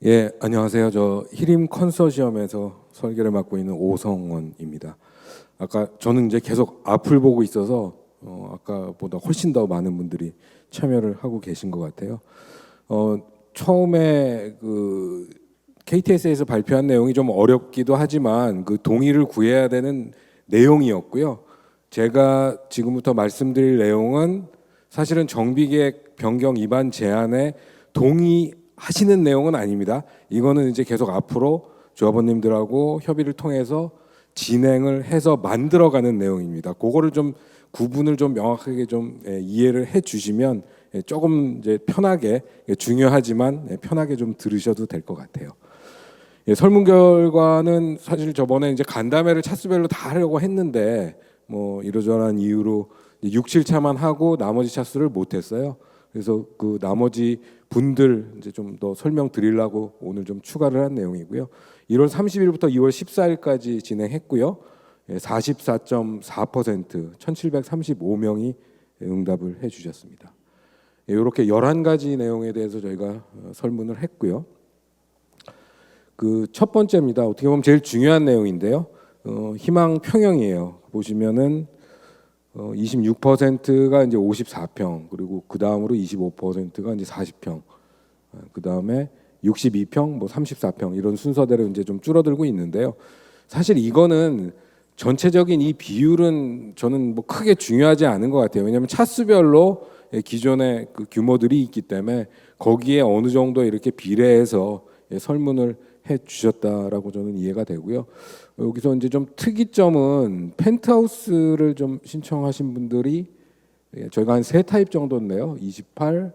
예, 안녕하세요. 저 히림 컨소시엄에서 설계를 맡고 있는 오성원입니다. 아까 저는 이제 계속 앞을 보고 있어서 아까보다 훨씬 더 많은 분들이 참여를 하고 계신 것 같아요. 처음에 그 KTS에서 발표한 내용이 좀 어렵기도 하지만 그 동의를 구해야 되는 내용이었고요. 제가 지금부터 말씀드릴 내용은 사실은 정비계획 변경 입안 제안에 동의하시는 내용은 아닙니다. 이거는 이제 계속 앞으로 조합원님들하고 협의를 통해서 진행을 해서 만들어가는 내용입니다. 그거를 좀 구분을 좀 명확하게 좀 이해를 해주시면 조금 이제 편하게, 중요하지만 편하게 좀 들으셔도 될 것 같아요. 설문 결과는 사실 저번에 이제 간담회를 차수별로 다 하려고 했는데 뭐 이러저러한 이유로 6, 7차만 하고 나머지 차수를 못했어요. 그래서 그 나머지 분들 이제 좀 더 설명드리려고 오늘 좀 추가를 한 내용이고요. 1월 30일부터 2월 14일까지 진행했고요. 44.4% 1,735명이 응답을 해주셨습니다. 이렇게 11가지 내용에 대해서 저희가 설문을 했고요. 그 첫 번째입니다. 어떻게 보면 제일 중요한 내용인데요. 희망 평형이에요. 보시면은 26%가 이제 54평, 그리고 그 다음으로 25%가 이제 40평, 그 다음에 62평, 뭐 34평 이런 순서대로 이제 좀 줄어들고 있는데요. 사실 이거는 전체적인 이 비율은 저는 뭐 크게 중요하지 않은 것 같아요. 왜냐하면 차수별로 기존의 그 규모들이 있기 때문에 거기에 어느 정도 이렇게 비례해서 설문을 해 주셨다라고 저는 이해가 되고요. 여기서 이제 좀 특이점은 펜트하우스를 좀 신청하신 분들이 저희가 한 세 타입 정도인데요. 28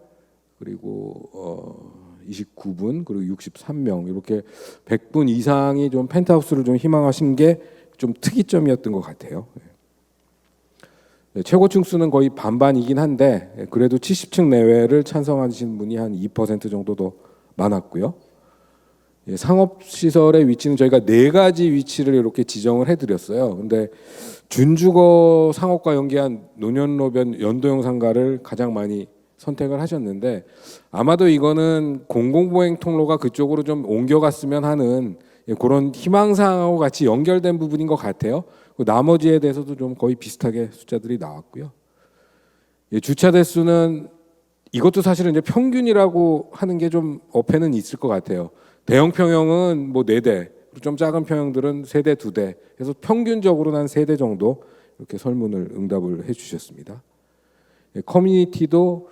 그리고 29분 그리고 63명 이렇게 100분 이상이 좀 펜트하우스를 좀 희망하신 게 좀 특이점이었던 것 같아요. 최고층 수는 거의 반반이긴 한데 그래도 70층 내외를 찬성하신 분이 한 2% 정도 더 많았고요. 상업시설의 위치는 저희가 4가지 위치를 이렇게 지정을 해드렸어요. 근데 준주거 상업과 연계한 노년로변 연도형 상가를 가장 많이 선택을 하셨는데 아마도 이거는 공공보행 통로가 그쪽으로 좀 옮겨갔으면 하는 그런 희망사항하고 같이 연결된 부분인 것 같아요. 나머지에 대해서도 좀 거의 비슷하게 숫자들이 나왔고요. 주차 대수는 이것도 사실은 이제 평균이라고 하는 게 좀 어폐는 있을 것 같아요. 대형 평형은 뭐 4대, 좀 작은 평형들은 3대, 2대 해서 평균적으로는 한 3대 정도 이렇게 설문을 응답을 해주셨습니다. 커뮤니티도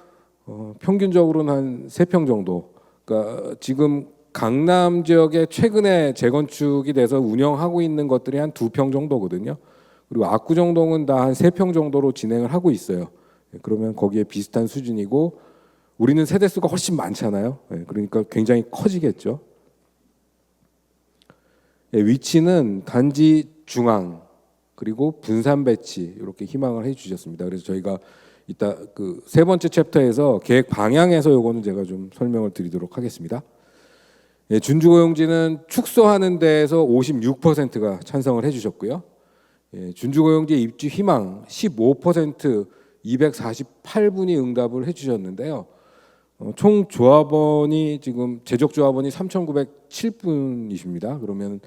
평균적으로는 한 3평 정도. 그러니까 지금 강남 지역에 최근에 재건축이 돼서 운영하고 있는 것들이 한 2평 정도거든요. 그리고 압구정동은 다 한 3평 정도로 진행을 하고 있어요. 그러면 거기에 비슷한 수준이고 우리는 세대수가 훨씬 많잖아요. 그러니까 굉장히 커지겠죠. 위치는 단지 중앙 그리고 분산 배치 이렇게 희망을 해주셨습니다. 그래서 저희가 이따 그 세 번째 챕터에서 계획 방향에서 요거는 제가 좀 설명을 드리도록 하겠습니다. 준주고용지는 축소하는 데에서 56%가 찬성을 해주셨고요. 준주고용지 입주 희망 15% 248분이 응답을 해주셨는데요. 총 조합원이 지금 재적 조합원이 3,907분이십니다. 그러면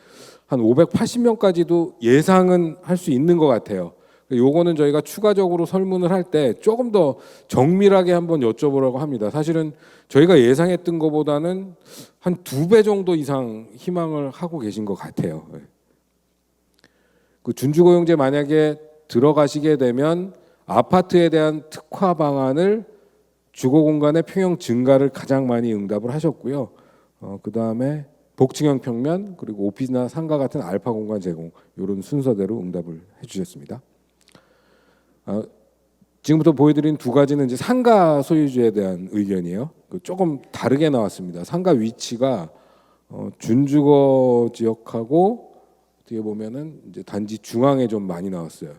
한 580명까지도 예상은 할 수 있는 것 같아요. 요거는 저희가 추가적으로 설문을 할 때 조금 더 정밀하게 한번 여쭤보려고 합니다. 사실은 저희가 예상했던 것보다는 한 2배 정도 이상 희망을 하고 계신 것 같아요. 그 준주고용제 만약에 들어가시게 되면 아파트에 대한 특화 방안을 주거 공간의 평형 증가를 가장 많이 응답을 하셨고요. 그 다음에 복층형 평면 그리고 오피스나 상가 같은 알파 공간 제공 이런 순서대로 응답을 해주셨습니다. 지금부터 보여드린 2가지는 이제 상가 소유주에 대한 의견이에요. 조금 다르게 나왔습니다. 상가 위치가 준주거 지역하고 어떻게 보면은 이제 단지 중앙에 좀 많이 나왔어요.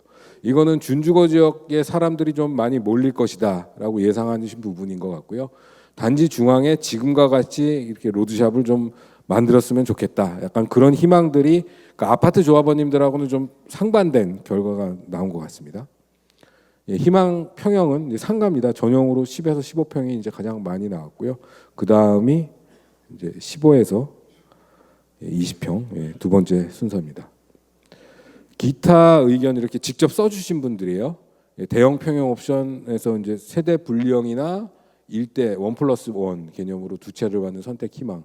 이거는 준주거 지역에 사람들이 좀 많이 몰릴 것이다라고 예상하신 부분인 것 같고요. 단지 중앙에 지금과 같이 이렇게 로드샵을 좀 만들었으면 좋겠다. 약간 그런 희망들이 그러니까 아파트 조합원님들하고는 좀 상반된 결과가 나온 것 같습니다. 희망 평형은 상가입니다. 전용으로 10에서 15평이 이제 가장 많이 나왔고요. 그 다음이 이제 15에서 20평 두 번째 순서입니다. 기타 의견 이렇게 직접 써주신 분들이에요. 대형 평형 옵션에서 이제 세대 분리형이나 일대 1+1 개념으로 두 채를 받는 선택 희망.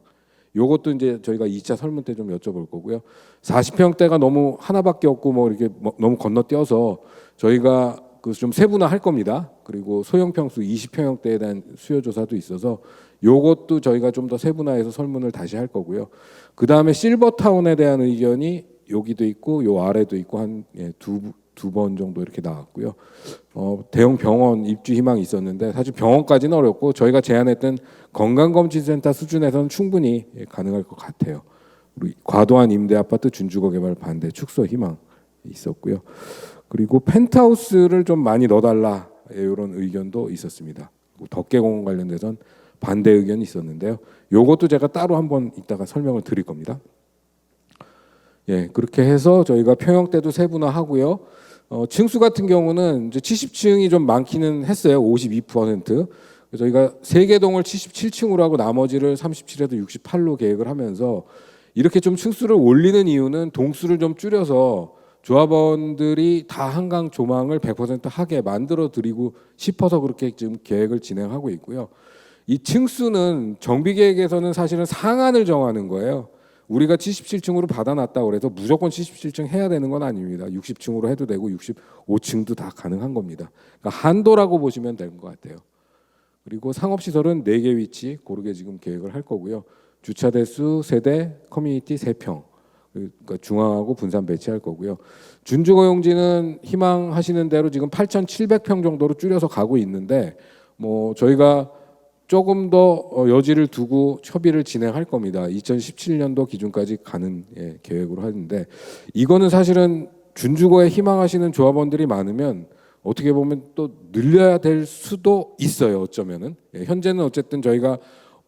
요것도 이제 저희가 2차 설문 때 좀 여쭤볼 거고요. 40평대가 너무 하나밖에 없고 뭐 이렇게 너무 건너뛰어서 저희가 그 좀 세분화할 겁니다. 그리고 소형 평수 20평형대에 대한 수요 조사도 있어서 요것도 저희가 좀 더 세분화해서 설문을 다시 할 거고요. 그 다음에 실버타운에 대한 의견이 여기도 있고 요 아래도 있고 한 두 번 정도 이렇게 나왔고요. 대형 병원 입주 희망이 있었는데 사실 병원까지는 어렵고 저희가 제안했던 건강검진센터 수준에서는 충분히 가능할 것 같아요. 우리 과도한 임대 아파트 준주거 개발 반대 축소 희망 있었고요. 그리고 펜트하우스를 좀 많이 넣어달라 이런 의견도 있었습니다. 덕계공원 관련돼선 반대 의견이 있었는데요. 요것도 제가 따로 한번 이따가 설명을 드릴 겁니다. 예, 그렇게 해서 저희가 평형대도 세분화하고요. 층수 같은 경우는 이제 70층이 좀 많기는 했어요. 52%. 그래서 저희가 3개 동을 77층으로 하고 나머지를 37에서 68로 계획을 하면서 이렇게 좀 층수를 올리는 이유는 동수를 좀 줄여서 조합원들이 다 한강 조망을 100% 하게 만들어 드리고 싶어서 그렇게 지금 계획을 진행하고 있고요. 이 층수는 정비계획에서는 사실은 상한을 정하는 거예요. 우리가 77층으로 받아놨다고 그래서 무조건 77층 해야 되는 건 아닙니다. 60층으로 해도 되고 65층도 다 가능한 겁니다. 그러니까 한도라고 보시면 될 것 같아요. 그리고 상업시설은 4개 위치 고르게 지금 계획을 할 거고요. 주차 대수 세대, 커뮤니티 3평. 그러니까 중앙하고 분산 배치할 거고요. 준주거용지는 희망하시는 대로 지금 8,700평 정도로 줄여서 가고 있는데 뭐 저희가 조금 더 여지를 두고 협의를 진행할 겁니다. 2017년도 기준까지 가는 계획으로 하는데 이거는 사실은 준주거에 희망하시는 조합원들이 많으면 어떻게 보면 또 늘려야 될 수도 있어요. 어쩌면은 현재는 어쨌든 저희가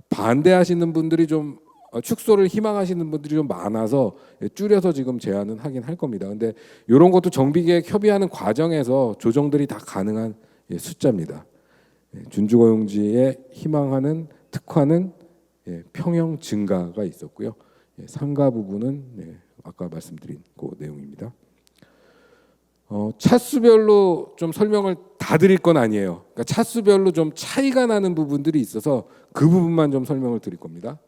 반대하시는 분들이 좀 축소를 희망하시는 분들이 좀 많아서 줄여서 지금 제안은 하긴 할 겁니다. 근데 이런 것도 정비계획 협의하는 과정에서 조정들이 다 가능한 숫자입니다. 준주거용지에 희망하는 특화는 평형 증가가 있었고요. 상가 부분은 아까 말씀드린 그 내용입니다. 차수별로 좀 설명을 다 드릴 건 아니에요. 그러니까 차수별로 좀 차이가 나는 부분들이 있어서 그 부분만 좀 설명을 드릴 겁니다.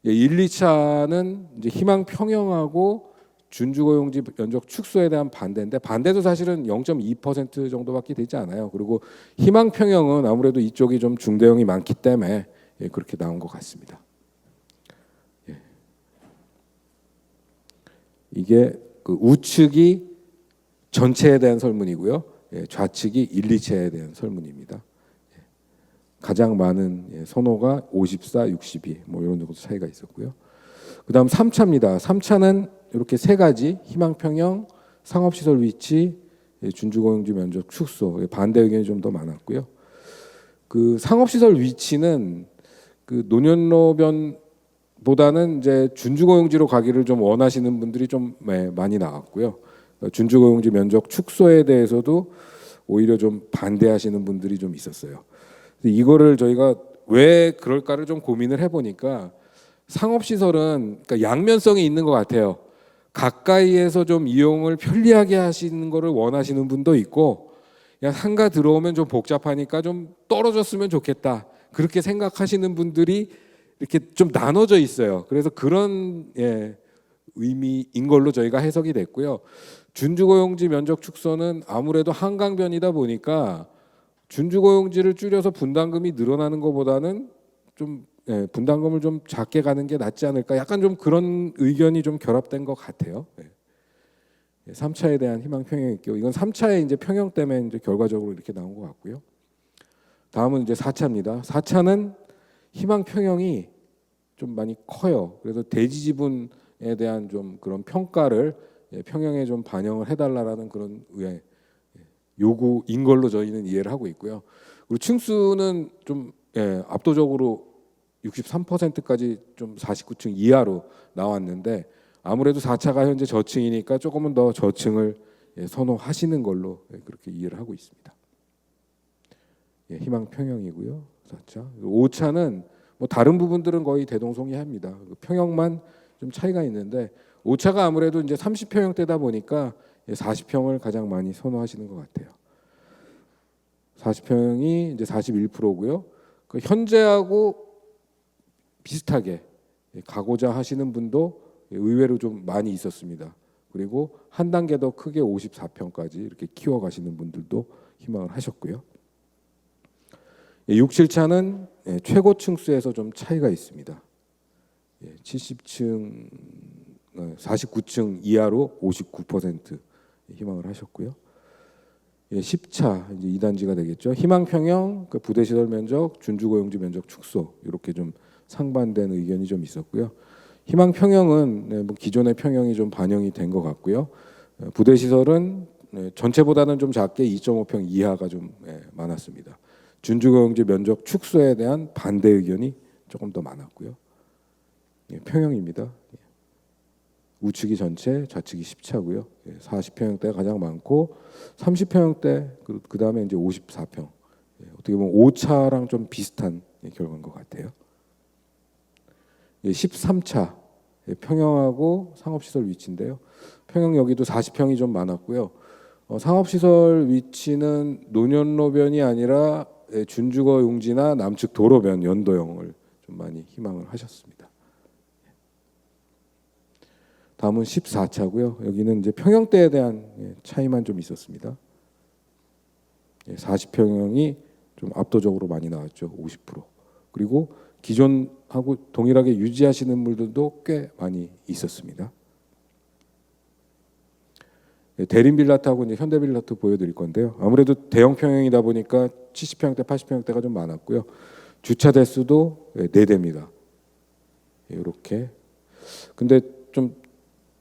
1, 2차는 이제 희망 평형하고 준주거용지 면적 축소에 대한 반대인데 반대도 사실은 0.2% 정도밖에 되지 않아요. 그리고 희망 평형은 아무래도 이쪽이 좀 중대형이 많기 때문에 그렇게 나온 것 같습니다. 이게 그 우측이 전체에 대한 설문이고요. 좌측이 1, 2채에 대한 설문입니다. 가장 많은 선호가 54, 62 뭐 이런 정도 차이가 있었고요. 그다음 3차입니다. 3차는 이렇게 3가지 희망 평형, 상업시설 위치, 준주거용지 면적 축소 반대 의견이 좀 더 많았고요. 그 상업시설 위치는 그 노년로변보다는 이제 준주거용지로 가기를 좀 원하시는 분들이 좀 많이 나왔고요. 준주거용지 면적 축소에 대해서도 오히려 좀 반대하시는 분들이 좀 있었어요. 이거를 저희가 왜 그럴까를 좀 고민을 해보니까 상업시설은 그러니까 양면성이 있는 것 같아요. 가까이에서 좀 이용을 편리하게 하시는 거를 원하시는 분도 있고 그냥 상가 들어오면 좀 복잡하니까 좀 떨어졌으면 좋겠다. 그렇게 생각하시는 분들이 이렇게 좀 나눠져 있어요. 그래서 그런 의미인 걸로 저희가 해석이 됐고요. 준주거용지 면적 축소는 아무래도 한강변이다 보니까 준주거용지를 줄여서 분담금이 늘어나는 것보다는 좀 분담금을 좀 작게 가는 게 낫지 않을까 약간 좀 그런 의견이 좀 결합된 것 같아요. 3차에 대한 희망 평형이 있고 이건 3차의 이제 평형 때문에 이제 결과적으로 이렇게 나온 것 같고요. 다음은 이제 4차입니다. 4차는 희망 평형이 좀 많이 커요. 그래서 대지 지분에 대한 좀 그런 평가를 평형에 좀 반영을 해달라라는 그런 요구인 걸로 저희는 이해를 하고 있고요. 그리고 층수는 좀 압도적으로 63%까지 좀 49층 이하로 나왔는데 아무래도 4차가 현재 저층이니까 조금은 더 저층을 선호하시는 걸로 그렇게 이해를 하고 있습니다. 희망 평형이고요. 4차. 5차는 뭐 다른 부분들은 거의 대동소이합니다. 평형만 좀 차이가 있는데 오차가 아무래도 이제 30평형대다 보니까 40평을 가장 많이 선호하시는 것 같아요. 40평이 이제 41%고요. 현재하고 비슷하게 가고자 하시는 분도 의외로 좀 많이 있었습니다. 그리고 한 단계 더 크게 54평까지 이렇게 키워가시는 분들도 희망을 하셨고요. 6, 7차는 최고층 수에서 좀 차이가 있습니다. 70층, 49층 이하로 59% 희망을 하셨고요. 10차 이제 2단지가 되겠죠. 희망평형, 부대시설 면적, 준주거용지 면적 축소 이렇게 좀 상반된 의견이 좀 있었고요. 희망평형은 뭐 기존의 평형이 좀 반영이 된 것 같고요. 부대시설은 전체보다는 좀 작게 2.5평 이하가 좀 많았습니다. 준주거용지 면적 축소에 대한 반대 의견이 조금 더 많았고요. 평형입니다. 우측이 전체, 좌측이 10차고요. 40평형대가 가장 많고 30평형대 그 다음에 이제 54평. 어떻게 보면 5차랑 좀 비슷한 결과인 것 같아요. 13차 평형하고 상업시설 위치인데요. 평형 여기도 40평이 좀 많았고요. 상업시설 위치는 노년로변이 아니라 준주거 용지나 남측 도로변 연도형을 좀 많이 희망을 하셨습니다. 다음은 14차고요. 여기는 이제 평형대에 대한 차이만 좀 있었습니다. 40평형이 좀 압도적으로 많이 나왔죠. 50%. 그리고 기존하고 동일하게 유지하시는 분들도 꽤 많이 있었습니다. 대림빌라트하고 이제 현대빌라트 보여드릴 건데요. 아무래도 대형 평형이다 보니까 70평대, 80평대가 좀 많았고요. 주차 대수도 4대입니다. 이렇게. 근데 좀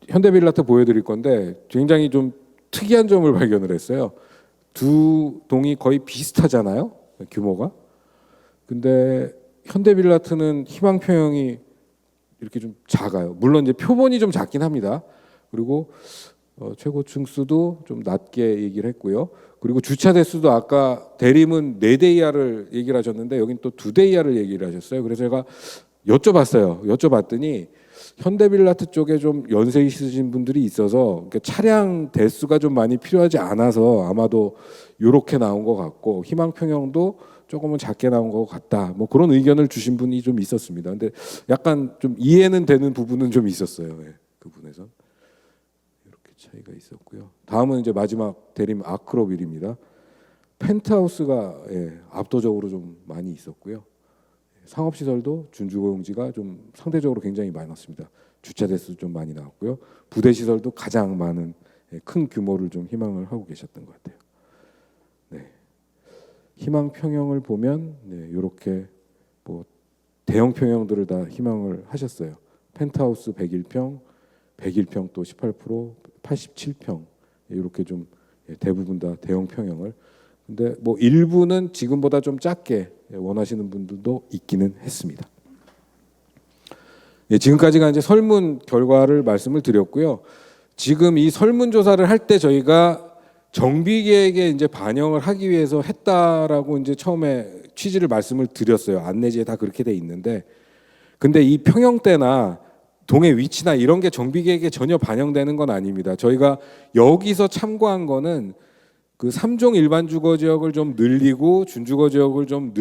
현대빌라트 보여드릴 건데 굉장히 좀 특이한 점을 발견을 했어요. 두 동이 거의 비슷하잖아요. 규모가. 근데 현대빌라트는 희망평형이 이렇게 좀 작아요. 물론 이제 표본이 좀 작긴 합니다. 그리고 최고층 수도 좀 낮게 얘기를 했고요. 그리고 주차 대수도 아까 대림은 4대 이하를 얘기를 하셨는데 여긴 또 2대 이하를 얘기를 하셨어요. 그래서 제가 여쭤봤더니 현대빌라트 쪽에 좀 연세 있으신 분들이 있어서 차량 대수가 좀 많이 필요하지 않아서 아마도 이렇게 나온 것 같고 희망평형도 조금은 작게 나온 것 같다. 뭐 그런 의견을 주신 분이 좀 있었습니다. 근데 약간 좀 이해는 되는 부분은 좀 있었어요. 그 부분에서 이렇게 차이가 있었고요. 다음은 이제 마지막 대림 아크로빌입니다. 펜트하우스가 압도적으로 좀 많이 있었고요. 상업시설도 준주거용지가 좀 상대적으로 굉장히 많았습니다. 주차 대수도 좀 많이 나왔고요. 부대시설도 가장 많은 큰 규모를 좀 희망을 하고 계셨던 것 같아요. 네. 희망 평형을 보면 이렇게 뭐 대형 평형들을 다 희망을 하셨어요. 펜트하우스 101평, 101평 또 18%, 87평 이렇게 좀 대부분 다 대형 평형을. 근데 뭐 일부는 지금보다 좀 작게 원하시는 분들도 있기는 했습니다. 지금까지가 이제 설문 결과를 말씀을 드렸고요. 지금 이 설문 조사를 할 때 저희가 정비계획에 이제 반영을 하기 위해서 했다라고 이제 처음에 취지를 말씀을 드렸어요. 안내지에 다 그렇게 돼 있는데, 근데 이 평형대나 동의 위치나 이런 게 정비계획에 전혀 반영되는 건 아닙니다. 저희가 여기서 참고한 거는 그 3종 일반 주거 지역을 좀 늘리고 준주거 지역을 좀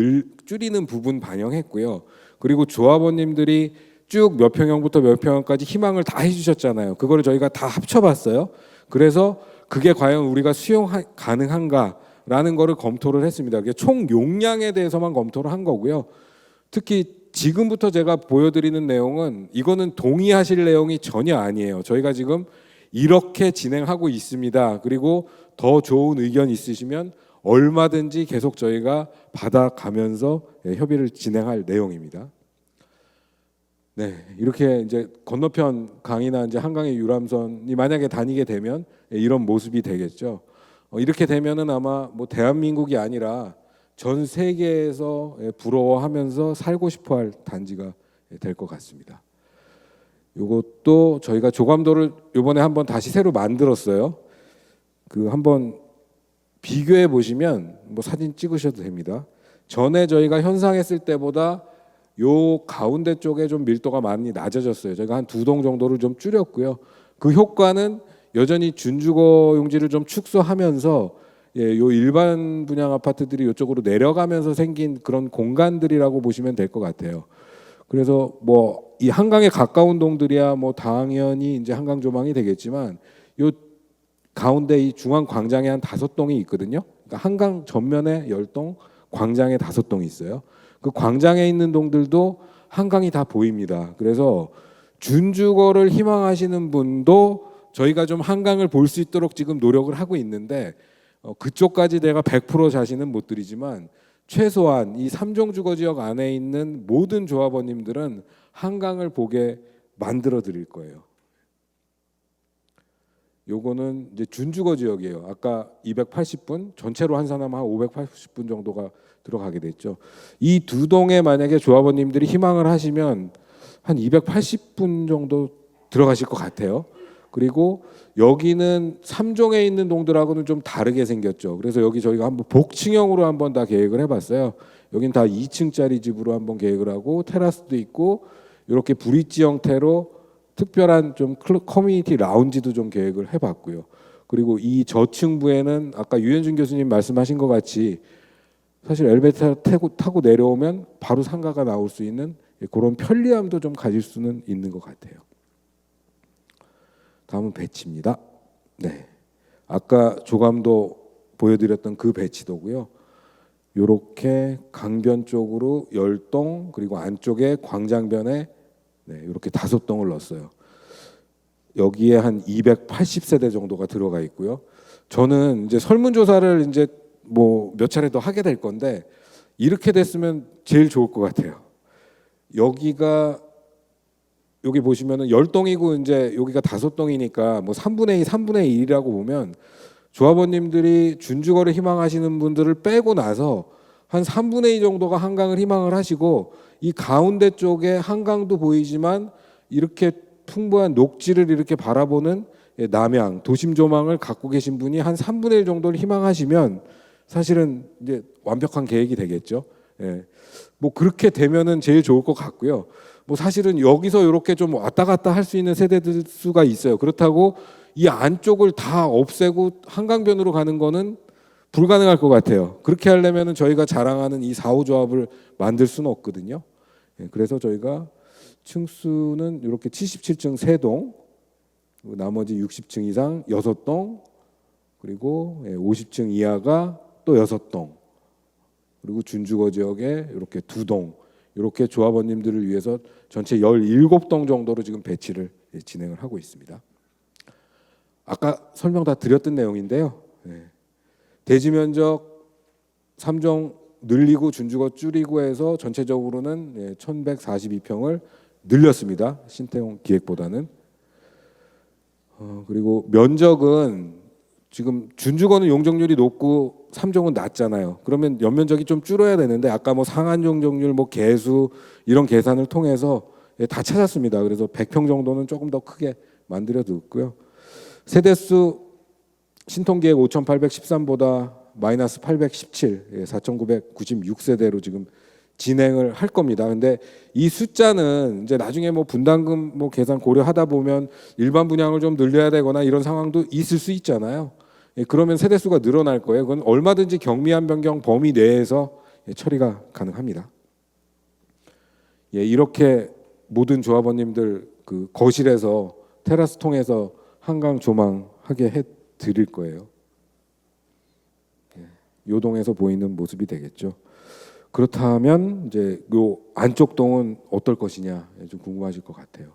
줄이는 부분 반영했고요. 그리고 조합원님들이 쭉 몇 평형부터 몇 평형까지 희망을 다 해주셨잖아요. 그거를 저희가 다 합쳐봤어요. 그래서 그게 과연 우리가 수용 가능한가라는 거를 검토를 했습니다. 총 용량에 대해서만 검토를 한 거고요. 특히 지금부터 제가 보여드리는 내용은 이거는 동의하실 내용이 전혀 아니에요. 저희가 지금 이렇게 진행하고 있습니다. 그리고 더 좋은 의견 있으시면 얼마든지 계속 저희가 받아가면서 협의를 진행할 내용입니다. 네, 이렇게 이제 건너편 강이나 이제 한강의 유람선이 만약에 다니게 되면 이런 모습이 되겠죠. 이렇게 되면은 아마 뭐 대한민국이 아니라 전 세계에서 부러워하면서 살고 싶어할 단지가 될 것 같습니다. 이것도 저희가 조감도를 이번에 한번 다시 새로 만들었어요. 그 한번 비교해 보시면 뭐 사진 찍으셔도 됩니다. 전에 저희가 현상했을 때보다 요 가운데 쪽에 좀 밀도가 많이 낮아졌어요. 저희가 한 2동 정도를 좀 줄였고요. 그 효과는 여전히 준주거 용지를 좀 축소하면서 요 일반 분양 아파트들이 이쪽으로 내려가면서 생긴 그런 공간들이라고 보시면 될 것 같아요. 그래서 뭐 이 한강에 가까운 동들이야 뭐 당연히 이제 한강 조망이 되겠지만 요 가운데 이 중앙 광장에 한 5동이 있거든요. 그러니까 한강 전면에 10동, 광장에 5동이 있어요. 그 광장에 있는 동들도 한강이 다 보입니다. 그래서 준주거를 희망하시는 분도 저희가 좀 한강을 볼 수 있도록 지금 노력을 하고 있는데 그쪽까지 내가 100% 자신은 못 드리지만 최소한 이 3종 주거 지역 안에 있는 모든 조합원님들은 한강을 보게 만들어 드릴 거예요. 요거는 이제 준주거 지역이에요. 아까 280분, 전체로 환산하면 한 580분 정도가 들어가게 됐죠. 이 2동에 만약에 조합원님들이 희망을 하시면 한 280분 정도 들어가실 것 같아요. 그리고 여기는 3종에 있는 동들하고는 좀 다르게 생겼죠. 그래서 여기 저희가 한번 복층형으로 한번 다 계획을 해봤어요. 여긴 다 2층짜리 집으로 한번 계획을 하고 테라스도 있고 이렇게 브릿지 형태로 특별한 좀 커뮤니티 라운지도 좀 계획을 해봤고요. 그리고 이 저층부에는 아까 유현준 교수님 말씀하신 것 같이 사실 엘리베이터 타고 내려오면 바로 상가가 나올 수 있는 그런 편리함도 좀 가질 수는 있는 것 같아요. 다음은 배치입니다. 네, 아까 조감도 보여드렸던 그 배치도고요. 이렇게 강변 쪽으로 10동 그리고 안쪽에 광장변에 이렇게 5동을 넣었어요. 여기에 한 280세대 정도가 들어가 있고요. 저는 이제 설문조사를 이제 뭐 몇 차례 더 하게 될 건데 이렇게 됐으면 제일 좋을 것 같아요. 여기 보시면은 10동이고 이제 여기가 5동이니까 뭐 3분의 2, 3분의 1이라고 보면 조합원님들이 준주거를 희망하시는 분들을 빼고 나서 한 3분의 2 정도가 한강을 희망을 하시고 이 가운데 쪽에 한강도 보이지만 이렇게 풍부한 녹지를 이렇게 바라보는 남향, 도심 조망을 갖고 계신 분이 한 3분의 1 정도를 희망하시면 사실은 이제 완벽한 계획이 되겠죠. 예. 뭐 그렇게 되면은 제일 좋을 것 같고요. 뭐 사실은 여기서 이렇게 좀 왔다 갔다 할 수 있는 세대들 수가 있어요. 그렇다고 이 안쪽을 다 없애고 한강변으로 가는 거는 불가능할 것 같아요. 그렇게 하려면은 저희가 자랑하는 이 4호 조합을 만들 수는 없거든요. 예. 그래서 저희가 층수는 이렇게 77층 3동, 나머지 60층 이상 6동, 그리고 50층 이하가 또 6동, 그리고 준주거 지역에 이렇게 2동, 이렇게 조합원님들을 위해서 전체 17동 정도로 지금 배치를 진행을 하고 있습니다. 아까 설명 다 드렸던 내용인데요. 대지 면적 3종 늘리고 준주거 줄이고 해서 전체적으로는 1142평을 늘렸습니다. 신태용 기획보다는. 그리고 면적은 지금 준주거는 용적률이 높고 3종은 낮잖아요. 그러면 연면적이 좀 줄어야 되는데 아까 뭐 상한 용적률, 뭐 개수 이런 계산을 통해서 다 찾았습니다. 그래서 100평 정도는 조금 더 크게 만들어 뒀고요. 세대수 신통계획 5,813보다 마이너스 817, 4,996세대로 지금 진행을 할 겁니다. 근데 이 숫자는 이제 나중에 뭐 분담금 뭐 계산 고려하다 보면 일반 분양을 좀 늘려야 되거나 이런 상황도 있을 수 있잖아요. 그러면 세대수가 늘어날 거예요. 그건 얼마든지 경미한 변경 범위 내에서 처리가 가능합니다. 이렇게 모든 조합원님들 그 거실에서 테라스 통해서 한강 조망하게 해 드릴 거예요. 요동에서 보이는 모습이 되겠죠. 그렇다면 이제 요 안쪽 동은 어떨 것이냐 좀 궁금하실 것 같아요.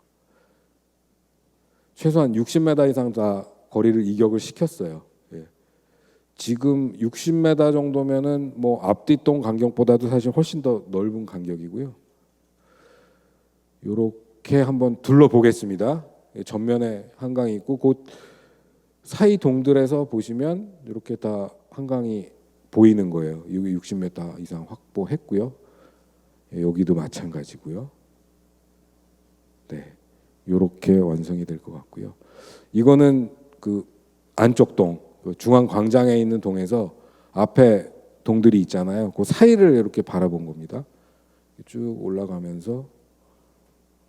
최소한 60m 이상 다 거리를 이격을 시켰어요. 지금 60m 정도면은 뭐 앞뒤 동 간격보다도 사실 훨씬 더 넓은 간격이고요. 이렇게 한번 둘러보겠습니다. 전면에 한강이 있고 곧 사이 동들에서 보시면 이렇게 다 한강이 보이는 거예요. 여기 60m 이상 확보했고요. 여기도 마찬가지고요. 네, 이렇게 완성이 될 것 같고요. 이거는 그 안쪽 동, 그 중앙 광장에 있는 동에서 앞에 동들이 있잖아요. 그 사이를 이렇게 바라본 겁니다. 쭉 올라가면서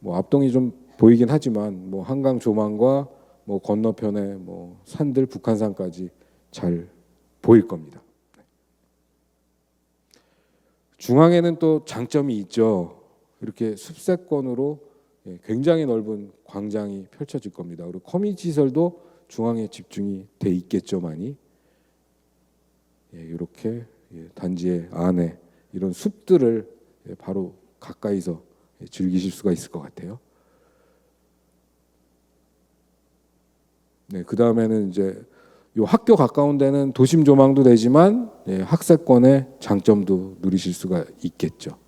뭐 앞동이 좀 보이긴 하지만 뭐 한강 조망과 뭐 건너편에 뭐 산들 북한산까지 잘 보일 겁니다. 중앙에는 또 장점이 있죠. 이렇게 숲세권으로 굉장히 넓은 광장이 펼쳐질 겁니다. 그리고 커뮤니티 시설도 중앙에 집중이 돼 있겠죠, 많이. 이렇게 단지의 안에 이런 숲들을 바로 가까이서 즐기실 수가 있을 것 같아요. 그 다음에는 이제 요 학교 가까운 데는 도심 조망도 되지만 학세권의 장점도 누리실 수가 있겠죠.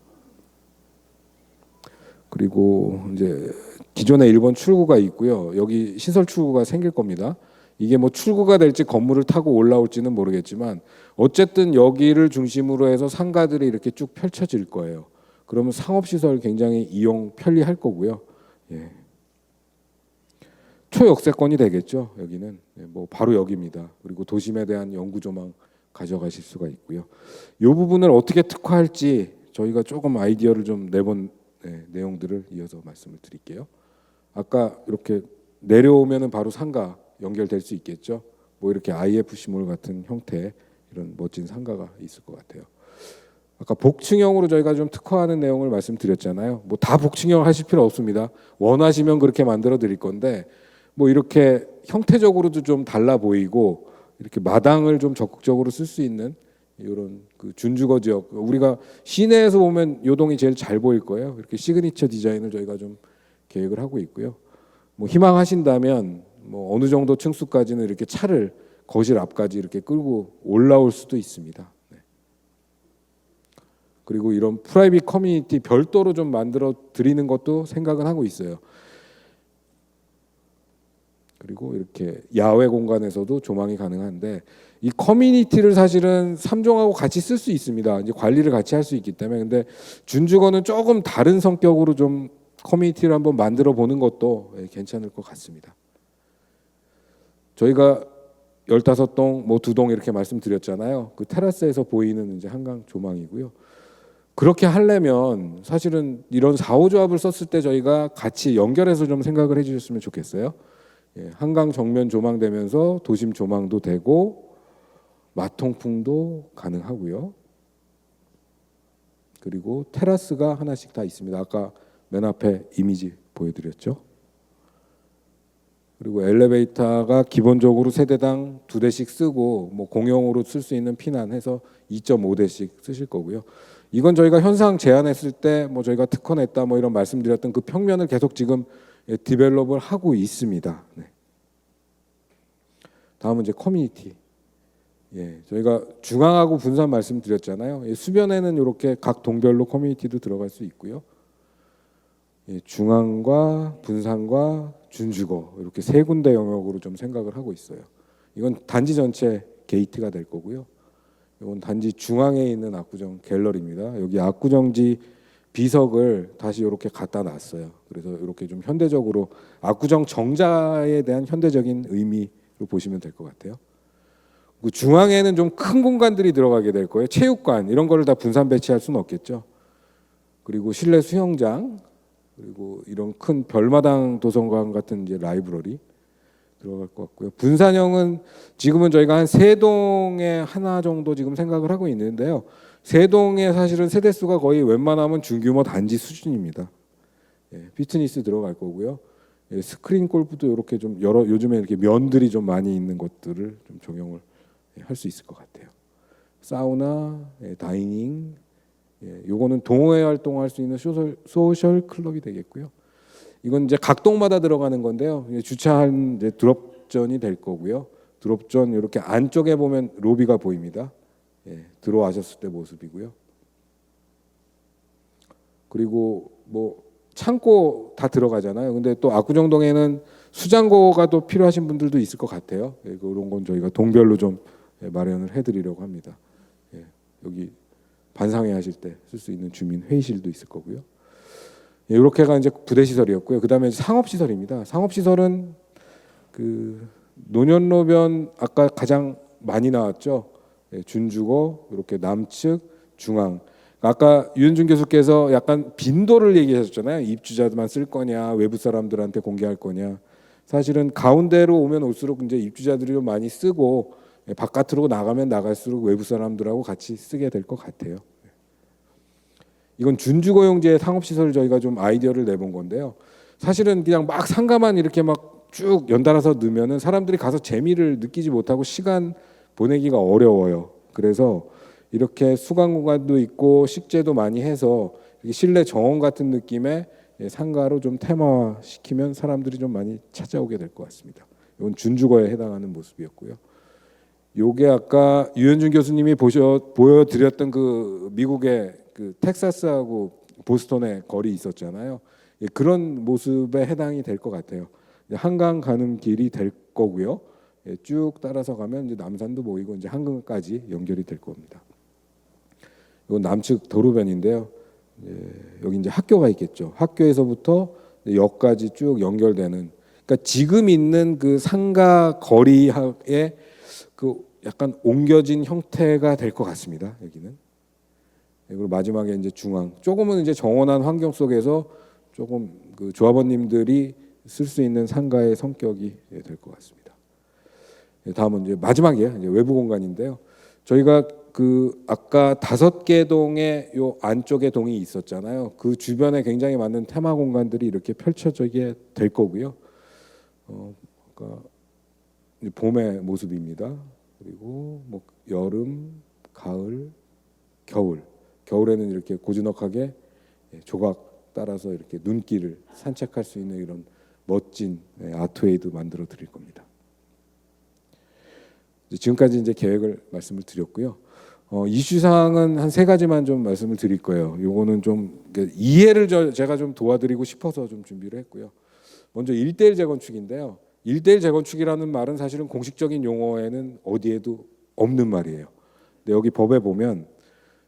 그리고 이제 기존에 일본 출구가 있고요. 여기 시설 출구가 생길 겁니다. 이게 뭐 출구가 될지 건물을 타고 올라올지는 모르겠지만 어쨌든 여기를 중심으로 해서 상가들이 이렇게 쭉 펼쳐질 거예요. 그러면 상업시설 굉장히 이용 편리할 거고요. 초역세권이 되겠죠. 여기는 뭐 바로 여기입니다. 그리고 도심에 대한 연구 조망 가져가실 수가 있고요. 이 부분을 어떻게 특화할지 저희가 조금 아이디어를 좀 내본 내용들을 이어서 말씀을 드릴게요. 아까 이렇게 내려오면은 바로 상가 연결될 수 있겠죠. 뭐 이렇게 IFC몰 같은 형태의 이런 멋진 상가가 있을 것 같아요. 아까 복층형으로 저희가 좀 특화하는 내용을 말씀드렸잖아요. 뭐 다 복층형 하실 필요 없습니다. 원하시면 그렇게 만들어 드릴 건데 뭐 이렇게 형태적으로도 좀 달라 보이고 이렇게 마당을 좀 적극적으로 쓸 수 있는 이런 그 준주거 지역, 우리가 시내에서 보면 요동이 제일 잘 보일 거예요. 이렇게 시그니처 디자인을 저희가 좀 계획을 하고 있고요. 뭐 희망하신다면 뭐 어느 정도 층수까지는 이렇게 차를 거실 앞까지 이렇게 끌고 올라올 수도 있습니다. 그리고 이런 프라이빗 커뮤니티 별도로 좀 만들어 드리는 것도 생각은 하고 있어요. 그리고 이렇게 야외 공간에서도 조망이 가능한데 이 커뮤니티를 사실은 3종하고 같이 쓸 수 있습니다. 이제 관리를 같이 할 수 있기 때문에. 근데 준주거는 조금 다른 성격으로 좀 커뮤니티를 한번 만들어 보는 것도 괜찮을 것 같습니다. 저희가 15동, 뭐 2동 이렇게 말씀드렸잖아요. 그 테라스에서 보이는 이제 한강 조망이고요. 그렇게 하려면 사실은 이런 4호 조합을 썼을 때 저희가 같이 연결해서 좀 생각을 해주셨으면 좋겠어요. 한강 정면 조망되면서 도심 조망도 되고 마통풍도 가능하고요. 그리고 테라스가 하나씩 다 있습니다. 아까 맨 앞에 이미지 보여드렸죠. 그리고 엘리베이터가 기본적으로 세대당 2대씩 쓰고 뭐 공용으로 쓸 수 있는 피난해서 2.5대씩 쓰실 거고요. 이건 저희가 현상 제안했을 때 뭐 저희가 특허냈다 뭐 이런 말씀드렸던 그 평면을 계속 지금 디벨롭을 하고 있습니다. 다음은 이제 커뮤니티. 저희가 중앙하고 분산 말씀드렸잖아요. 수변에는 이렇게 각 동별로 커뮤니티도 들어갈 수 있고요. 중앙과 분산과 준주거 이렇게 3군데 영역으로 좀 생각을 하고 있어요. 이건 단지 전체 게이트가 될 거고요. 이건 단지 중앙에 있는 압구정 갤러리입니다. 여기 압구정지 비석을 다시 이렇게 갖다 놨어요. 그래서 이렇게 좀 현대적으로 압구정 정자에 대한 현대적인 의미로 보시면 될 것 같아요. 그 중앙에는 좀 큰 공간들이 들어가게 될 거예요. 체육관 이런 거를 다 분산 배치할 수는 없겠죠. 그리고 실내 수영장, 그리고 이런 큰 별마당 도서관 같은 이제 라이브러리 들어갈 것 같고요. 분산형은 지금은 저희가 한 3동에 하나 정도 지금 생각을 하고 있는데요. 3동에 사실은 세대수가 거의 웬만하면 중규모 단지 수준입니다. 피트니스 들어갈 거고요. 스크린 골프도 이렇게 좀 여러 요즘에 이렇게 면들이 좀 많이 있는 것들을 좀 적용을 할 수 있을 것 같아요. 사우나, 다이닝, 요거는 동호회 활동할 수 있는 소셜 클럽이 되겠고요. 이건 이제 각 동마다 들어가는 건데요. 주차한 이제 드롭존이 될 거고요. 드롭존 이렇게 안쪽에 보면 로비가 보입니다. 들어와셨을 때 모습이고요. 그리고 뭐 창고 다 들어가잖아요. 근데 또 압구정동에는 수장고가 또 필요하신 분들도 있을 것 같아요. 그런 건 저희가 동별로 좀 마련을 해드리려고 합니다. 여기 반상회 하실 때 쓸 수 있는 주민 회의실도 있을 거고요. 이렇게가 이제 부대 시설이었고요. 그다음에 상업 시설입니다. 상업 시설은 그 노년로변 아까 가장 많이 나왔죠. 준주거 이렇게 남측 중앙. 아까 유현준 교수께서 약간 빈도를 얘기하셨잖아요. 입주자들만 쓸 거냐, 외부 사람들한테 공개할 거냐. 사실은 가운데로 오면 올수록 이제 입주자들이 좀 많이 쓰고 바깥으로 나가면 나갈수록 외부 사람들하고 같이 쓰게 될 것 같아요. 이건 준주거용지의 상업시설을 저희가 좀 아이디어를 내본 건데요. 사실은 그냥 막 상가만 이렇게 막 쭉 연달아서 넣으면은 사람들이 가서 재미를 느끼지 못하고 시간 보내기가 어려워요. 그래서 이렇게 수강 공간도 있고 식재도 많이 해서 실내 정원 같은 느낌의 상가로 좀 테마화 시키면 사람들이 좀 많이 찾아오게 될 것 같습니다. 이건 준주거에 해당하는 모습이었고요. 요게 아까 유현준 교수님이 보여드렸던 그 미국의 그 텍사스하고 보스턴의 거리 있었잖아요. 그런 모습에 해당이 될 것 같아요. 한강 가는 길이 될 거고요. 쭉 따라서 가면 이제 남산도 보이고 이제 한강까지 연결이 될 겁니다. 이건 남측 도로변인데요. 여기 이제 학교가 있겠죠. 학교에서부터 역까지 쭉 연결되는. 그러니까 지금 있는 그 상가 거리의 그 약간 옮겨진 형태가 될 것 같습니다. 여기는. 그리고 마지막에 이제 중앙. 조금은 이제 정원한 환경 속에서 조금 그 조합원님들이 쓸 수 있는 상가의 성격이 될 것 같습니다. 다음은 이제 마지막이에요. 이제 외부 공간인데요. 저희가 그 아까 5개 동의 요 안쪽에 동이 있었잖아요. 그 주변에 굉장히 많은 테마 공간들이 이렇게 펼쳐지게 될 거고요. 아까 봄의 모습입니다. 그리고 뭐 여름, 가을, 겨울. 겨울에는 이렇게 고즈넉하게 조각 따라서 이렇게 눈길을 산책할 수 있는 이런 멋진 아트웨이도 만들어 드릴 겁니다. 지금까지 이제 계획을 말씀을 드렸고요. 이슈 사항은 한 3가지만 좀 말씀을 드릴 거예요. 요거는 좀 이해를 제가 좀 도와드리고 싶어서 좀 준비를 했고요. 먼저 1:1 재건축인데요. 1:1 재건축이라는 말은 사실은 공식적인 용어에는 어디에도 없는 말이에요. 근데 여기 법에 보면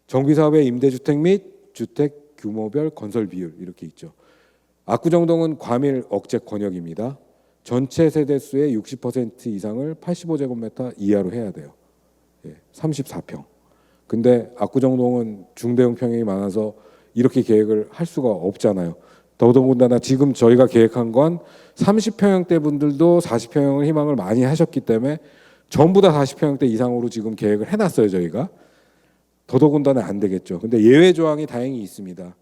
정비사업의 임대주택 및 주택 규모별 건설 비율 이렇게 있죠. 압구정동은 과밀 억제 권역입니다. 전체 세대수의 60% 이상을 85제곱미터 이하로 해야 돼요. 34평. 근데 압구정동은 중대형 평형이 많아서 이렇게 계획을 할 수가 없잖아요. 더더군다나 지금 저희가 계획한 건 30평형대 분들도 40평형을 희망을 많이 하셨기 때문에 전부 다 40평형대 이상으로 지금 계획을 해놨어요. 저희가. 더더군다나 안 되겠죠. 근데 예외 조항이 다행히 있습니다.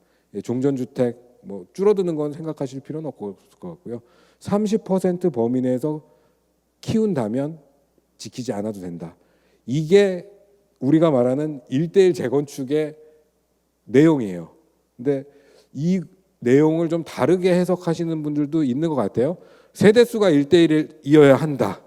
종전주택 뭐 줄어드는 건 생각하실 필요는 없을 것 같고요. 30% 범위 내에서 키운다면 지키지 않아도 된다. 이게 우리가 말하는 1:1 재건축의 내용이에요. 근데 이 내용을 좀 다르게 해석하시는 분들도 있는 것 같아요. 세대수가 1:1이어야 한다.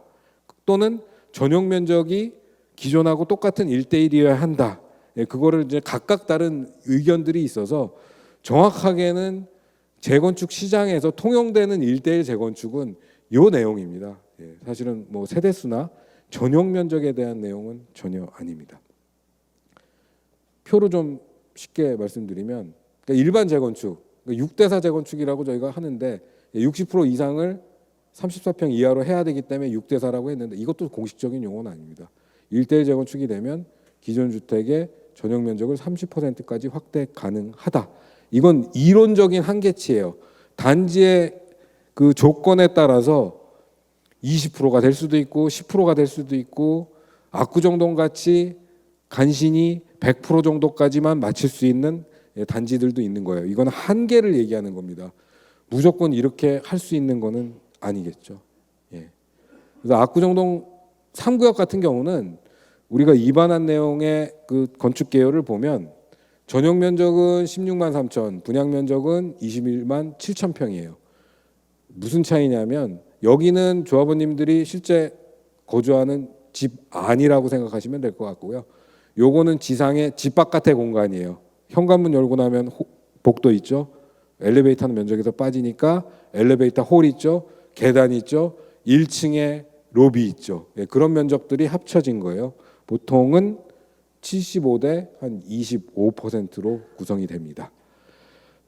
또는 전용 면적이 기존하고 똑같은 1:1이어야 한다. 그거를 이제 각각 다른 의견들이 있어서 정확하게는 재건축 시장에서 통용되는 1:1 재건축은 요 내용입니다. 사실은 뭐 세대수나 전용 면적에 대한 내용은 전혀 아닙니다. 표로 좀 쉽게 말씀드리면 그러니까 일반 재건축, 6대4 재건축이라고 저희가 하는데 60% 이상을 34평 이하로 해야 되기 때문에 6대4라고 했는데 이것도 공식적인 용어는 아닙니다. 1:1 재건축이 되면 기존 주택의 전용 면적을 30%까지 확대 가능하다. 이건 이론적인 한계치예요. 단지의 그 조건에 따라서 20%가 될 수도 있고 10%가 될 수도 있고 압구정동 같이 간신히 100% 정도까지만 맞출 수 있는 단지들도 있는 거예요. 이건 한계를 얘기하는 겁니다. 무조건 이렇게 할 수 있는 거는 아니겠죠. 그래서 압구정동 3구역 같은 경우는 우리가 입안한 내용의 그 건축 개요를 보면 전용 면적은 16만 3천, 분양 면적은 21만 7천 평이에요. 무슨 차이냐면 여기는 조합원님들이 실제 거주하는 집 안이라고 생각하시면 될 것 같고요. 요거는 지상의 집 바깥의 공간이에요. 현관문 열고 나면 복도 있죠. 엘리베이터는 면적에서 빠지니까 엘리베이터 홀 있죠. 계단 있죠. 1층에 로비 있죠. 그런 면적들이 합쳐진 거예요. 보통은 75대 한 25%로 구성이 됩니다.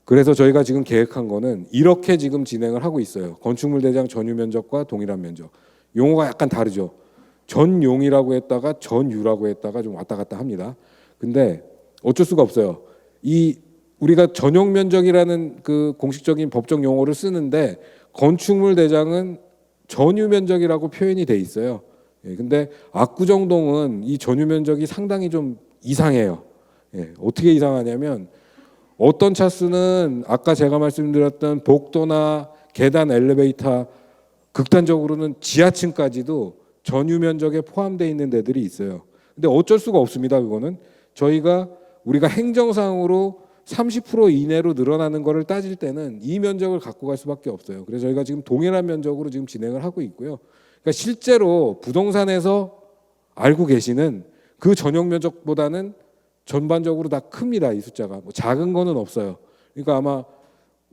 그래서 저희가 지금 계획한 거는 이렇게 지금 진행을 하고 있어요. 건축물 대장 전유 면적과 동일한 면적. 용어가 약간 다르죠. 전용이라고 했다가 전유라고 했다가 좀 왔다 갔다 합니다. 근데 어쩔 수가 없어요. 이 우리가 전용 면적이라는 그 공식적인 법적 용어를 쓰는데 건축물 대장은 전유 면적이라고 표현이 돼 있어요. 예, 근데 압구정동은 이 전유 면적이 상당히 좀 이상해요. 예, 어떻게 이상하냐면 어떤 차수는 아까 제가 말씀드렸던 복도나 계단, 엘리베이터, 극단적으로는 지하층까지도 전유 면적에 포함되어 있는 데들이 있어요. 근데 어쩔 수가 없습니다. 그거는 우리가 행정상으로 30% 이내로 늘어나는 거를 따질 때는 이 면적을 갖고 갈 수밖에 없어요. 그래서 저희가 지금 동일한 면적으로 지금 진행을 하고 있고요. 그러니까 실제로 부동산에서 알고 계시는 그 전용 면적보다는 전반적으로 다 큽니다. 이 숫자가 뭐 작은 거는 없어요. 그러니까 아마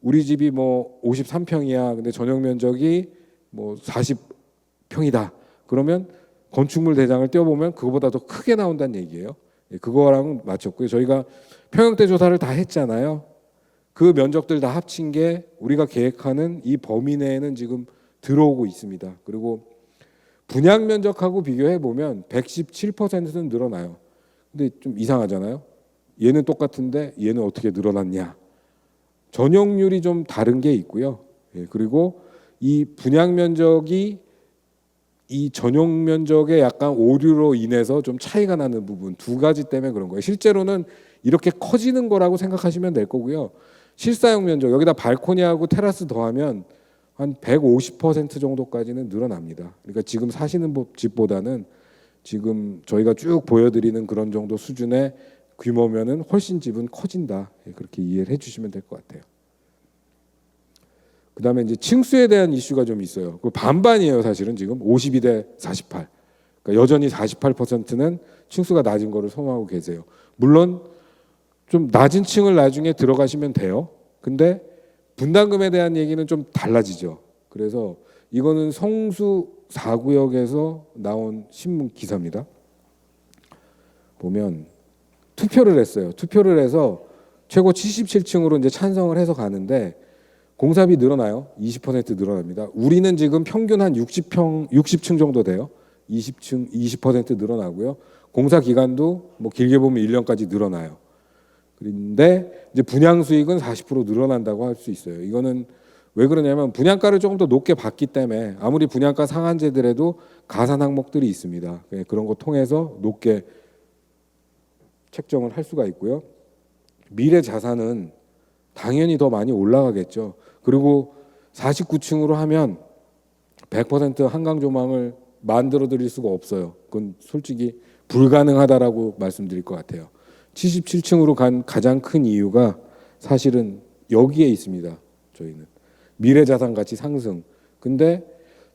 우리 집이 뭐 53평이야. 근데 전용 면적이 뭐 40평이다. 그러면 건축물 대장을 떼어보면 그거보다 더 크게 나온다는 얘기예요. 그거랑 맞췄고요. 저희가 평형대 조사를 다 했잖아요. 그 면적들 다 합친 게 우리가 계획하는 이 범위 내에는 지금 들어오고 있습니다. 그리고 분양 면적하고 비교해 보면 117%는 늘어나요. 근데 좀 이상하잖아요. 얘는 똑같은데 얘는 어떻게 늘어났냐? 전용률이 좀 다른 게 있고요. 그리고 이 분양 면적이 이 전용 면적의 약간 오류로 인해서 좀 차이가 나는 부분 두 가지 때문에 그런 거예요. 실제로는 이렇게 커지는 거라고 생각하시면 될 거고요. 실사용 면적 여기다 발코니하고 테라스 더하면 한 150% 정도까지는 늘어납니다. 그러니까 지금 사시는 집보다는 지금 저희가 쭉 보여드리는 그런 정도 수준의 규모면은 훨씬 집은 커진다. 그렇게 이해를 해주시면 될 것 같아요. 그다음에 이제 층수에 대한 이슈가 좀 있어요. 그 반반이에요, 사실은 지금 52대 48. 그러니까 여전히 48%는 층수가 낮은 거를 선호하고 계세요. 물론 좀 낮은 층을 나중에 들어가시면 돼요. 근데 분담금에 대한 얘기는 좀 달라지죠. 그래서 이거는 성수 4구역에서 나온 신문 기사입니다. 보면 투표를 했어요. 투표를 해서 최고 77층으로 이제 찬성을 해서 가는데 공사비 늘어나요. 20% 늘어납니다. 우리는 지금 평균 한 60층 정도 돼요. 20층 20% 늘어나고요. 공사 기간도 뭐 길게 보면 1년까지 늘어나요. 그런데 이제 분양 수익은 40% 늘어난다고 할 수 있어요. 이거는 왜 그러냐면 분양가를 조금 더 높게 받기 때문에 아무리 분양가 상한제들에도 가산 항목들이 있습니다. 그런 거 통해서 높게 책정을 할 수가 있고요. 미래 자산은 당연히 더 많이 올라가겠죠. 그리고 49층으로 하면 100% 한강 조망을 만들어 드릴 수가 없어요. 그건 솔직히 불가능하다라고 말씀드릴 것 같아요. 77층으로 간 가장 큰 이유가 사실은 여기에 있습니다. 저희는 미래 자산 가치 상승. 근데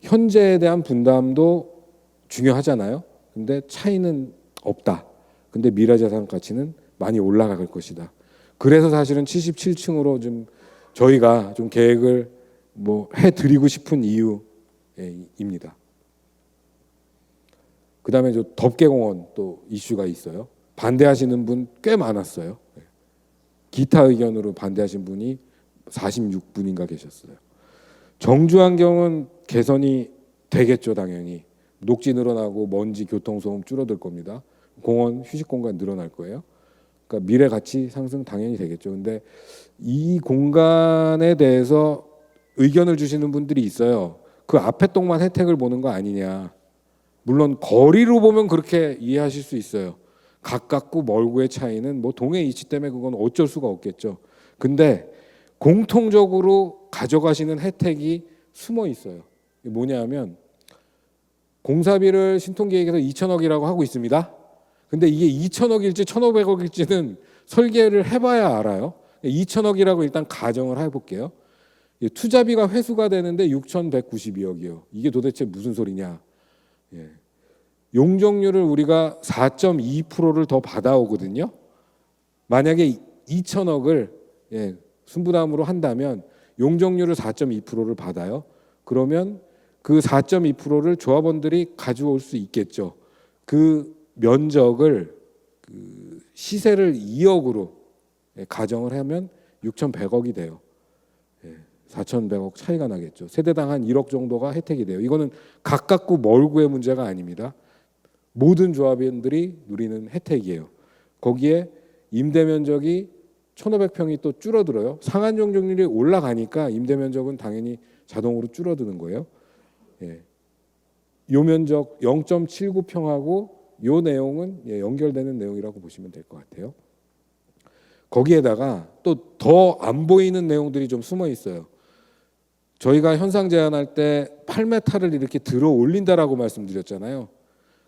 현재에 대한 분담도 중요하잖아요. 근데 차이는 없다. 근데 미래 자산 가치는 많이 올라갈 것이다. 그래서 사실은 77층으로 좀 저희가 좀 계획을 뭐 해드리고 싶은 이유입니다. 그다음에 저 덮개공원 또 이슈가 있어요. 반대하시는 분 꽤 많았어요. 기타 의견으로 반대하신 분이 46분인가 계셨어요. 정주환경은 개선이 되겠죠, 당연히. 녹지 늘어나고 먼지, 교통소음 줄어들 겁니다. 공원, 휴식 공간 늘어날 거예요. 그러니까 미래 가치 상승 당연히 되겠죠. 근데 이 공간에 대해서 의견을 주시는 분들이 있어요. 그 앞에 동만 혜택을 보는 거 아니냐. 물론 거리로 보면 그렇게 이해하실 수 있어요. 가깝고 멀고의 차이는 뭐 동해 이치 때문에 그건 어쩔 수가 없겠죠. 근데 공통적으로 가져가시는 혜택이 숨어 있어요. 뭐냐면 공사비를 신통계획에서 2천억이라고 하고 있습니다. 근데 이게 2천억일지 1,500억일지는 설계를 해봐야 알아요. 2천억이라고 일단 가정을 해볼게요. 투자비가 회수가 되는데 6,192억이요. 이게 도대체 무슨 소리냐. 용적률을 우리가 4.2%를 더 받아오거든요. 만약에 2천억을 순부담으로 한다면 용적률을 4.2%를 받아요. 그러면 그 4.2%를 조합원들이 가져올 수 있겠죠. 그 면적을 시세를 2억으로 가정을 하면 6,100억이 돼요. 4,100억 차이가 나겠죠. 세대당 한 1억 정도가 혜택이 돼요. 이거는 가깝고 멀고의 문제가 아닙니다. 모든 조합원들이 누리는 혜택이에요. 거기에 임대 면적이 1,500평이 또 줄어들어요. 상한 용적률이 올라가니까 임대 면적은 당연히 자동으로 줄어드는 거예요. 예. 요 면적 0.79평하고 요 내용은 연결되는 내용이라고 보시면 될 것 같아요. 거기에다가 또 더 안 보이는 내용들이 좀 숨어 있어요. 저희가 현상 제한할 때 8m를 이렇게 들어 올린다라고 말씀드렸잖아요.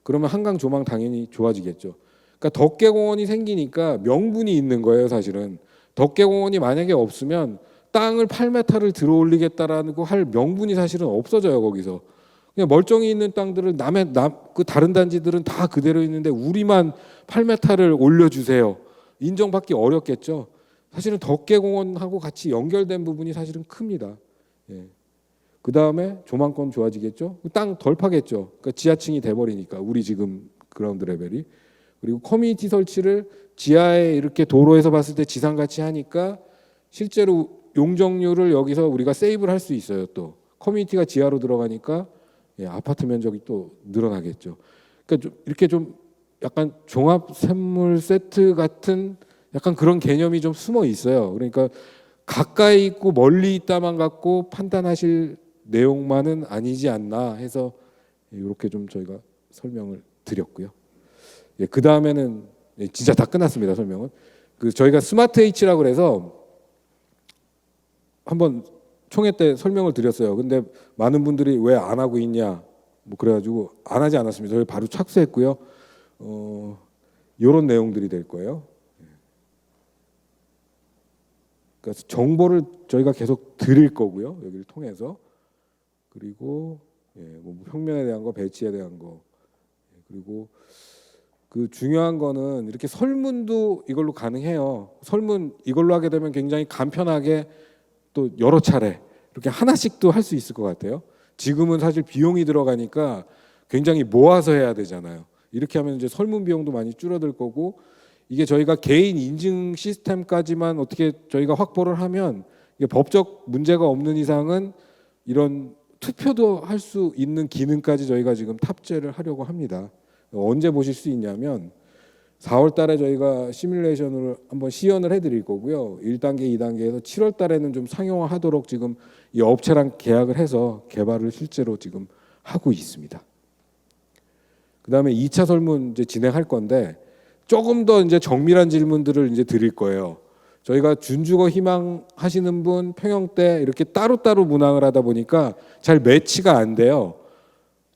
그러면 한강 조망 당연히 좋아지겠죠. 그러니까 덕계공원이 생기니까 명분이 있는 거예요, 사실은. 덕계공원이 만약에 없으면 땅을 8m를 들어 올리겠다라는 거 할 명분이 사실은 없어져요, 거기서. 그냥 멀쩡히 있는 땅들을 그 다른 단지들은 다 그대로 있는데 우리만 8m를 올려주세요. 인정받기 어렵겠죠. 사실은 덕계공원하고 같이 연결된 부분이 사실은 큽니다. 예. 그 다음에 조망권 좋아지겠죠. 땅 덜 파겠죠. 그러니까 지하층이 돼버리니까 우리 지금 그라운드 레벨이. 그리고 커뮤니티 설치를 지하에 이렇게 도로에서 봤을 때 지상같이 하니까 실제로 용적률을 여기서 우리가 세이브를 할 수 있어요. 또 커뮤니티가 지하로 들어가니까 아파트 면적이 또 늘어나겠죠. 그러니까 이렇게 좀 약간 종합 샘물 세트 같은 약간 그런 개념이 좀 숨어 있어요. 그러니까 가까이 있고 멀리 있다만 갖고 판단하실 내용만은 아니지 않나 해서 이렇게 좀 저희가 설명을 드렸고요. 그 다음에는 진짜 다 끝났습니다. 설명은. 저희가 스마트 H라고 그래서 한번 총회 때 설명을 드렸어요. 근데 많은 분들이 왜 안 하고 있냐, 뭐 그래가지고 안 하지 않았습니다. 저희 바로 착수했고요. 이런 내용들이 될 거예요. 그러니까 정보를 저희가 계속 드릴 거고요. 여기를 통해서. 그리고 뭐 평면에 대한 거, 배치에 대한 거. 그리고 그 중요한 거는 이렇게 설문도 이걸로 가능해요. 설문 이걸로 하게 되면 굉장히 간편하게 또 여러 차례 이렇게 하나씩도 할 수 있을 것 같아요. 지금은 사실 비용이 들어가니까 굉장히 모아서 해야 되잖아요. 이렇게 하면 이제 설문 비용도 많이 줄어들 거고, 이게 저희가 개인 인증 시스템까지만 어떻게 저희가 확보를 하면 이게 법적 문제가 없는 이상은 이런 투표도 할 수 있는 기능까지 저희가 지금 탑재를 하려고 합니다. 언제 보실 수 있냐면 4월 달에 저희가 시뮬레이션으로 한번 시연을 해드릴 거고요. 1단계, 2단계에서 7월 달에는 좀 상용화하도록 지금 이 업체랑 계약을 해서 개발을 실제로 지금 하고 있습니다. 그 다음에 2차 설문 이제 진행할 건데 조금 더 이제 정밀한 질문들을 이제 드릴 거예요. 저희가 준주거 희망하시는 분, 평형대 이렇게 따로따로 문항을 하다 보니까 잘 매치가 안 돼요.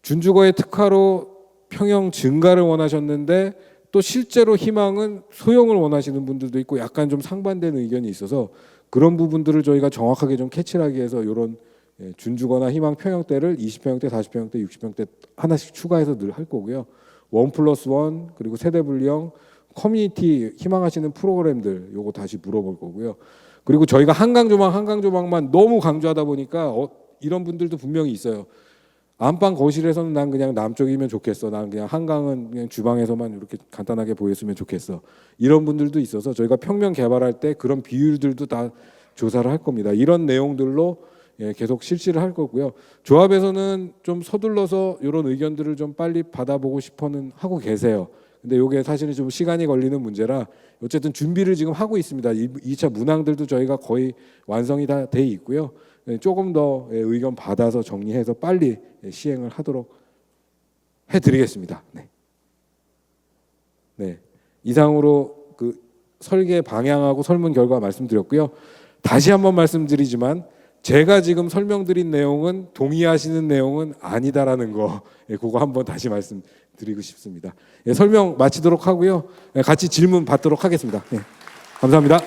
준주거의 특화로 평형 증가를 원하셨는데 또 실제로 희망은 소형을 원하시는 분들도 있고 약간 좀 상반되는 의견이 있어서 그런 부분들을 저희가 정확하게 좀 캐치를 하기 위해서 이런 준주거나 희망 평형대를 20평형대, 40평형대, 60평형대 하나씩 추가해서 늘 할 거고요. 1+1 그리고 세대 분리형 커뮤니티 희망하시는 프로그램들 요거 다시 물어볼 거고요. 그리고 저희가 한강 조망만 너무 강조하다 보니까 이런 분들도 분명히 있어요. 안방 거실에서는 난 그냥 남쪽이면 좋겠어. 난 그냥 한강은 그냥 주방에서만 이렇게 간단하게 보였으면 좋겠어. 이런 분들도 있어서 저희가 평면 개발할 때 그런 비율들도 다 조사를 할 겁니다. 이런 내용들로 계속 실시를 할 거고요. 조합에서는 좀 서둘러서 이런 의견들을 좀 빨리 받아보고 싶어는 하고 계세요. 근데 이게 사실은 좀 시간이 걸리는 문제라 어쨌든 준비를 지금 하고 있습니다. 2차 문항들도 저희가 거의 완성이 다 돼 있고요. 조금 더 의견 받아서 정리해서 빨리 시행을 하도록 해드리겠습니다. 네. 이상으로 그 설계 방향하고 설문 결과 말씀드렸고요. 다시 한번 말씀드리지만 제가 지금 설명드린 내용은 동의하시는 내용은 아니다라는 거, 그거 한번 다시 말씀드리고 싶습니다. 설명 마치도록 하고요. 같이 질문 받도록 하겠습니다. 감사합니다.